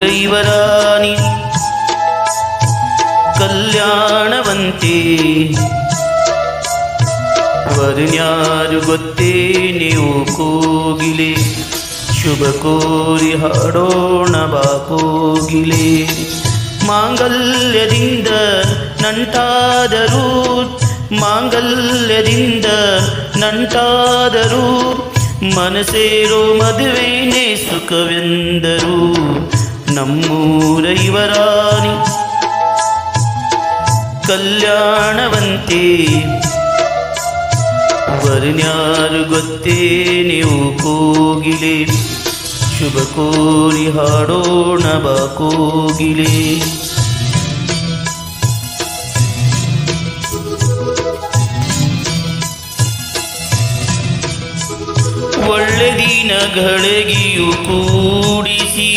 ದೈವರಾಣಿ ಕಲ್ಯಾಣವಂತೆ ವರನ್ಯಾರು ಗೊತ್ತೇ ನೀವು ಕೋಗಿಲೆ ಶುಭ ಕೋರಿ ಹಾಡೋಣ ಬಾ ಕೋಗಿಲೆ ಮಾಂಗಲ್ಯದಿಂದ ನಂಟಾದರೂ ಮಾಂಗಲ್ಯದಿಂದ ನಂಟಾದರೂ ಮನಸೇರೋ ಮದುವೆನೇ ಸುಖವೆಂದರು ನಮ್ಮೂರ ಯುವರಾಣಿ ಕಲ್ಯಾಣವಂತೆ ವರನ್ಯಾರು ಗೊತ್ತೇ ನೀವು ಕೋಗಿಲೆ ಶುಭ ಕೋರಿ ಹಾಡೋಣ ಬಾ ಕೋಗಿಲೆ ಒಳ್ಳೆ ದಿನಗಳಿಗೆಯೂ ಕೂಡಿಸಿ